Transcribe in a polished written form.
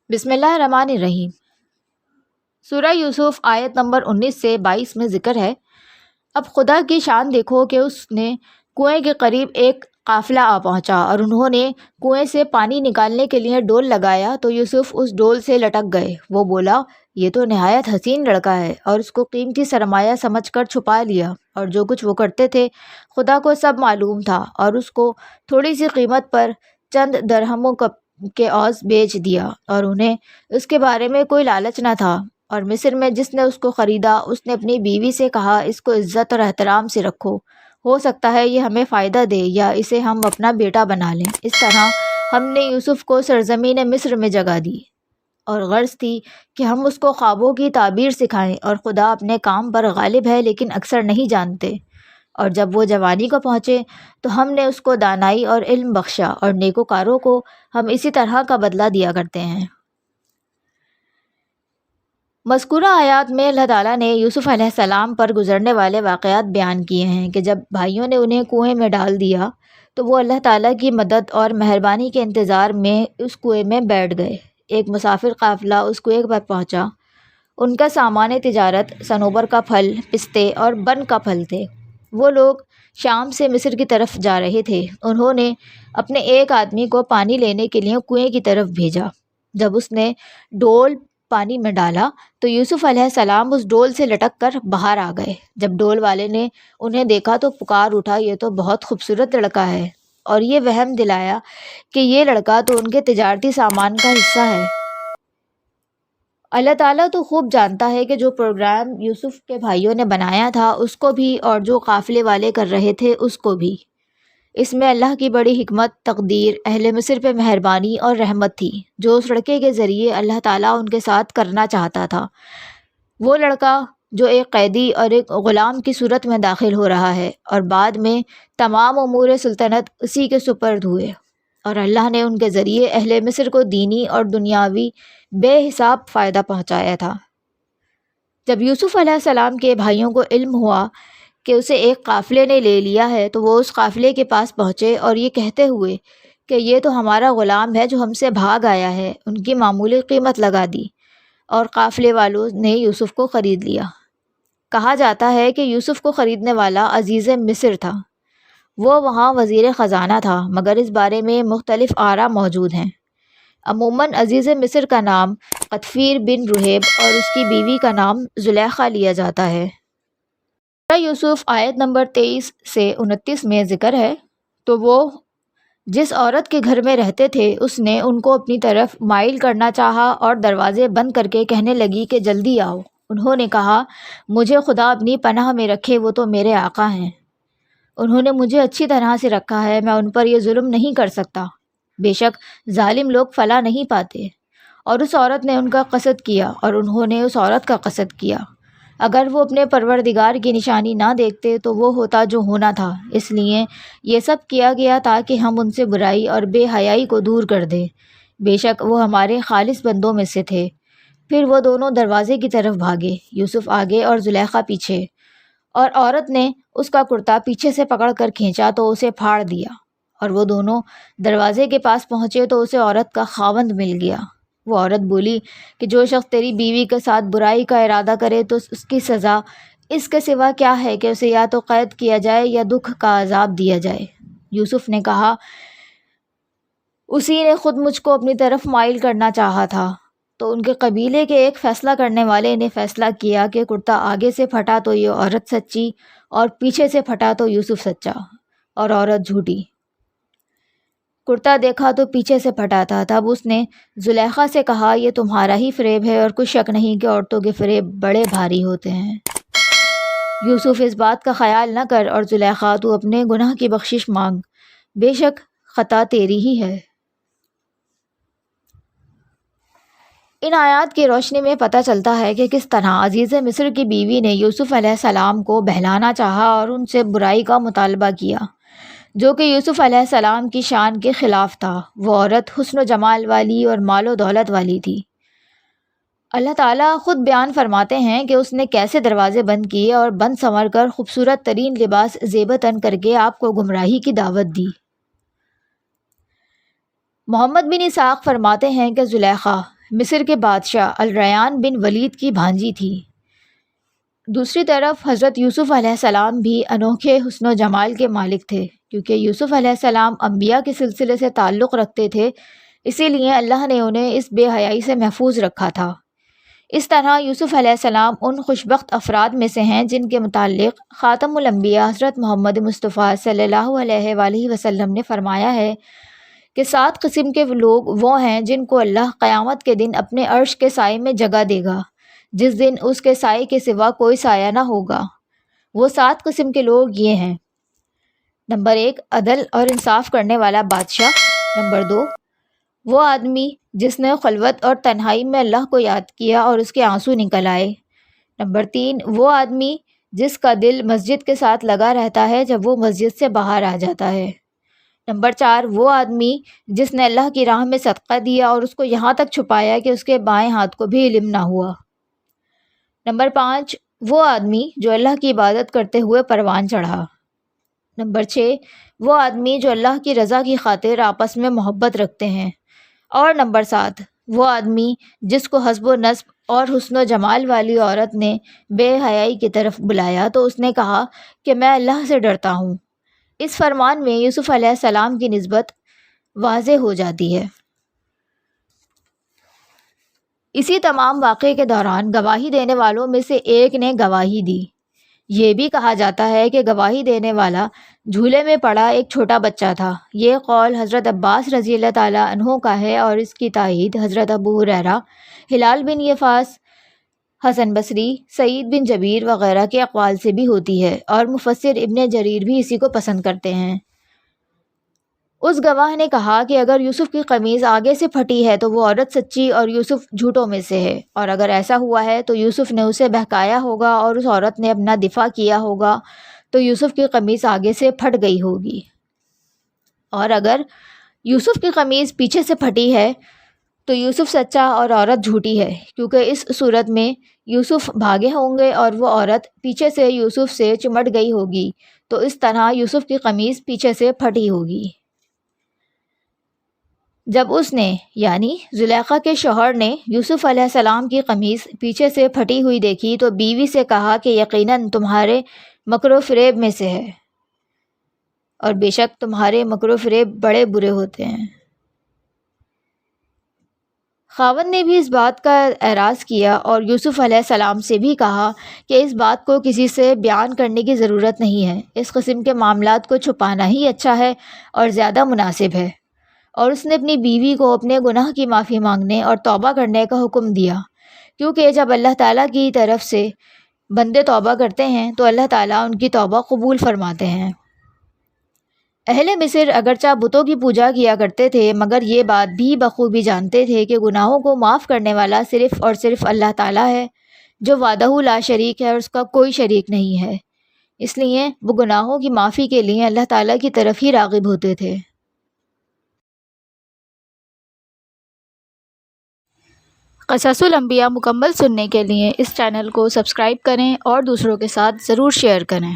بسم اللہ الرحمن الرحیم۔ سورہ یوسف آیت نمبر 19 سے 22 میں ذکر ہے، اب خدا کی شان دیکھو کہ اس نے کنویں کے قریب ایک قافلہ آ پہنچا اور انہوں نے کنویں سے پانی نکالنے کے لیے ڈول لگایا تو یوسف اس ڈول سے لٹک گئے۔ وہ بولا، یہ تو نہایت حسین لڑکا ہے، اور اس کو قیمتی سرمایہ سمجھ کر چھپا لیا، اور جو کچھ وہ کرتے تھے خدا کو سب معلوم تھا، اور اس کو تھوڑی سی قیمت پر چند درہموں کے عوض بیچ دیا، اور انہیں اس کے بارے میں کوئی لالچ نہ تھا۔ اور مصر میں جس نے اس کو خریدا اس نے اپنی بیوی سے کہا، اس کو عزت اور احترام سے رکھو، ہو سکتا ہے یہ ہمیں فائدہ دے یا اسے ہم اپنا بیٹا بنا لیں۔ اس طرح ہم نے یوسف کو سرزمین مصر میں جگہ دی، اور غرض تھی کہ ہم اس کو خوابوں کی تعبیر سکھائیں، اور خدا اپنے کام پر غالب ہے لیکن اکثر نہیں جانتے۔ اور جب وہ جوانی کو پہنچے تو ہم نے اس کو دانائی اور علم بخشا، اور نیکوکاروں کو ہم اسی طرح کا بدلہ دیا کرتے ہیں۔ مذکورہ آیات میں اللہ تعالیٰ نے یوسف علیہ السلام پر گزرنے والے واقعات بیان کیے ہیں کہ جب بھائیوں نے انہیں کنویں میں ڈال دیا تو وہ اللہ تعالیٰ کی مدد اور مہربانی کے انتظار میں اس کنویں میں بیٹھ گئے۔ ایک مسافر قافلہ اس کنویں پر پہنچا۔ ان کا سامان تجارت صنوبر کا پھل، پستے اور بن کا پھل تھے۔ وہ لوگ شام سے مصر کی طرف جا رہے تھے۔ انہوں نے اپنے ایک آدمی کو پانی لینے کے لیے کنویں کی طرف بھیجا۔ جب اس نے ڈول پانی میں ڈالا تو یوسف علیہ السلام اس ڈول سے لٹک کر باہر آ گئے۔ جب ڈول والے نے انہیں دیکھا تو پکار اٹھا، یہ تو بہت خوبصورت لڑکا ہے، اور یہ وہم دلایا کہ یہ لڑکا تو ان کے تجارتی سامان کا حصہ ہے۔ اللہ تعالیٰ تو خوب جانتا ہے کہ جو پروگرام یوسف کے بھائیوں نے بنایا تھا اس کو بھی، اور جو قافلے والے کر رہے تھے اس کو بھی۔ اس میں اللہ کی بڑی حکمت، تقدیر، اہل مصر پہ مہربانی اور رحمت تھی، جو اس لڑکے کے ذریعے اللہ تعالیٰ ان کے ساتھ کرنا چاہتا تھا۔ وہ لڑکا جو ایک قیدی اور ایک غلام کی صورت میں داخل ہو رہا ہے، اور بعد میں تمام امور سلطنت اسی کے سپرد ہوئے، اور اللہ نے ان کے ذریعے اہل مصر کو دینی اور دنیاوی بے حساب فائدہ پہنچایا تھا۔ جب یوسف علیہ السلام کے بھائیوں کو علم ہوا کہ اسے ایک قافلے نے لے لیا ہے تو وہ اس قافلے کے پاس پہنچے اور یہ کہتے ہوئے کہ یہ تو ہمارا غلام ہے جو ہم سے بھاگ آیا ہے، ان کی معمولی قیمت لگا دی، اور قافلے والوں نے یوسف کو خرید لیا۔ کہا جاتا ہے کہ یوسف کو خریدنے والا عزیز مصر تھا، وہ وہاں وزیر خزانہ تھا، مگر اس بارے میں مختلف آراء موجود ہیں۔ عموماً عزیز مصر کا نام قطفیر بن رہیب اور اس کی بیوی کا نام زلیخا لیا جاتا ہے۔ سورہ یوسف آیت نمبر 23 سے 29 میں ذکر ہے، تو وہ جس عورت کے گھر میں رہتے تھے اس نے ان کو اپنی طرف مائل کرنا چاہا اور دروازے بند کر کے کہنے لگی کہ جلدی آؤ۔ انہوں نے کہا، مجھے خدا اپنی پناہ میں رکھے، وہ تو میرے آقا ہیں، انہوں نے مجھے اچھی طرح سے رکھا ہے، میں ان پر یہ ظلم نہیں کر سکتا، بے شک ظالم لوگ فلاح نہیں پاتے۔ اور اس عورت نے ان کا قصد کیا اور انہوں نے اس عورت کا قصد کیا۔ اگر وہ اپنے پروردگار کی نشانی نہ دیکھتے تو وہ ہوتا جو ہونا تھا، اس لیے یہ سب کیا گیا تاکہ ہم ان سے برائی اور بے حیائی کو دور کر دیں، بے شک وہ ہمارے خالص بندوں میں سے تھے۔ پھر وہ دونوں دروازے کی طرف بھاگے، یوسف آگے اور زلیخا پیچھے، اور عورت نے اس کا کرتا پیچھے سے پکڑ کر کھینچا تو اسے پھاڑ دیا، اور وہ دونوں دروازے کے پاس پہنچے تو اسے عورت کا خاوند مل گیا۔ وہ عورت بولی کہ جو شخص تیری بیوی کے ساتھ برائی کا ارادہ کرے تو اس کی سزا اس کے سوا کیا ہے کہ اسے یا تو قید کیا جائے یا دکھ کا عذاب دیا جائے۔ یوسف نے کہا، اسی نے خود مجھ کو اپنی طرف مائل کرنا چاہا تھا۔ تو ان کے قبیلے کے ایک فیصلہ کرنے والے نے فیصلہ کیا کہ کرتا آگے سے پھٹا تو یہ عورت سچی، اور پیچھے سے پھٹا تو یوسف سچا اور عورت جھوٹی۔ کرتا دیکھا تو پیچھے سے پھٹا تھا۔ تب اس نے زلیخا سے کہا، یہ تمہارا ہی فریب ہے، اور کوئی شک نہیں کہ عورتوں کے فریب بڑے بھاری ہوتے ہیں۔ یوسف، اس بات کا خیال نہ کر، اور زلیخا تو اپنے گناہ کی بخشش مانگ، بے شک خطا تیری ہی ہے۔ ان آیات کی روشنی میں پتہ چلتا ہے کہ کس طرح عزیز مصر کی بیوی نے یوسف علیہ السلام کو بہلانا چاہا اور ان سے برائی کا مطالبہ کیا، جو کہ یوسف علیہ السلام کی شان کے خلاف تھا۔ وہ عورت حسن و جمال والی اور مال و دولت والی تھی۔ اللہ تعالیٰ خود بیان فرماتے ہیں کہ اس نے کیسے دروازے بند کیے اور بند سنور کر خوبصورت ترین لباس زیبتاً کر کے آپ کو گمراہی کی دعوت دی۔ محمد بن اسحاق فرماتے ہیں کہ زلیخا مصر کے بادشاہ الریان بن ولید کی بھانجی تھی۔ دوسری طرف حضرت یوسف علیہ السلام بھی انوکھے حسن و جمال کے مالک تھے، کیونکہ یوسف علیہ السلام انبیاء کے سلسلے سے تعلق رکھتے تھے، اسی لیے اللہ نے انہیں اس بے حیائی سے محفوظ رکھا تھا۔ اس طرح یوسف علیہ السلام ان خوشبخت افراد میں سے ہیں جن کے متعلق خاتم الانبیاء حضرت محمد مصطفیٰ صلی اللہ علیہ وآلہ وسلم نے فرمایا ہے کہ 7 قسم کے لوگ وہ ہیں جن کو اللہ قیامت کے دن اپنے عرش کے سائے میں جگہ دے گا، جس دن اس کے سائے کے سوا کوئی سایہ نہ ہوگا۔ وہ 7 قسم کے لوگ یہ ہیں: نمبر 1، عدل اور انصاف کرنے والا بادشاہ۔ نمبر 2، وہ آدمی جس نے خلوت اور تنہائی میں اللہ کو یاد کیا اور اس کے آنسو نکل آئے۔ نمبر 3، وہ آدمی جس کا دل مسجد کے ساتھ لگا رہتا ہے جب وہ مسجد سے باہر آ جاتا ہے۔ نمبر 4، وہ آدمی جس نے اللہ کی راہ میں صدقہ دیا اور اس کو یہاں تک چھپایا کہ اس کے بائیں ہاتھ کو بھی علم نہ ہوا۔ نمبر 5، وہ آدمی جو اللہ کی عبادت کرتے ہوئے پروان چڑھا۔ نمبر 6، وہ آدمی جو اللہ کی رضا کی خاطر آپس میں محبت رکھتے ہیں۔ اور نمبر 7، وہ آدمی جس کو حسب و نسب اور حسن و جمال والی عورت نے بے حیائی کی طرف بلایا تو اس نے کہا کہ میں اللہ سے ڈرتا ہوں۔ اس فرمان میں یوسف علیہ السلام کی نسبت واضح ہو جاتی ہے۔ اسی تمام واقعے کے دوران گواہی دینے والوں میں سے ایک نے گواہی دی۔ یہ بھی کہا جاتا ہے کہ گواہی دینے والا جھولے میں پڑا ایک چھوٹا بچہ تھا۔ یہ قول حضرت عباس رضی اللہ تعالیٰ عنہ کا ہے اور اس کی تائید حضرت ابو ہریرہ، ہلال بن یفاس، حسن بصری، سعید بن جبیر وغیرہ کے اقوال سے بھی ہوتی ہے، اور مفسر ابن جریر بھی اسی کو پسند کرتے ہیں۔ اس گواہ نے کہا کہ اگر یوسف کی قمیض آگے سے پھٹی ہے تو وہ عورت سچی اور یوسف جھوٹوں میں سے ہے، اور اگر ایسا ہوا ہے تو یوسف نے اسے بہکایا ہوگا اور اس عورت نے اپنا دفاع کیا ہوگا تو یوسف کی قمیض آگے سے پھٹ گئی ہوگی، اور اگر یوسف کی قمیض پیچھے سے پھٹی ہے تو یوسف سچا اور عورت جھوٹی ہے، کیونکہ اس صورت میں یوسف بھاگے ہوں گے اور وہ عورت پیچھے سے یوسف سے چمٹ گئی ہوگی، تو اس طرح یوسف کی قمیض پیچھے سے پھٹی ہوگی۔ جب اس نے یعنی زلیخا کے شوہر نے یوسف علیہ السلام کی قمیض پیچھے سے پھٹی ہوئی دیکھی تو بیوی سے کہا کہ یقیناً تمہارے مکر و فریب میں سے ہے، اور بے شک تمہارے مکر و فریب بڑے برے ہوتے ہیں۔ خاوند نے بھی اس بات کا اعراض کیا اور یوسف علیہ السلام سے بھی کہا کہ اس بات کو کسی سے بیان کرنے کی ضرورت نہیں ہے، اس قسم کے معاملات کو چھپانا ہی اچھا ہے اور زیادہ مناسب ہے۔ اور اس نے اپنی بیوی کو اپنے گناہ کی معافی مانگنے اور توبہ کرنے کا حکم دیا، کیونکہ جب اللہ تعالیٰ کی طرف سے بندے توبہ کرتے ہیں تو اللہ تعالیٰ ان کی توبہ قبول فرماتے ہیں۔ اہل مصر اگرچہ بتوں کی پوجا کیا کرتے تھے، مگر یہ بات بھی بخوبی جانتے تھے کہ گناہوں کو معاف کرنے والا صرف اور صرف اللہ تعالیٰ ہے، جو وحدہ لا شریک ہے اور اس کا کوئی شریک نہیں ہے۔ اس لیے وہ گناہوں کی معافی کے لیے اللہ تعالیٰ کی طرف ہی راغب ہوتے تھے۔ قصص الانبیاء مکمل سننے کے لیے اس چینل کو سبسکرائب کریں اور دوسروں کے ساتھ ضرور شیئر کریں۔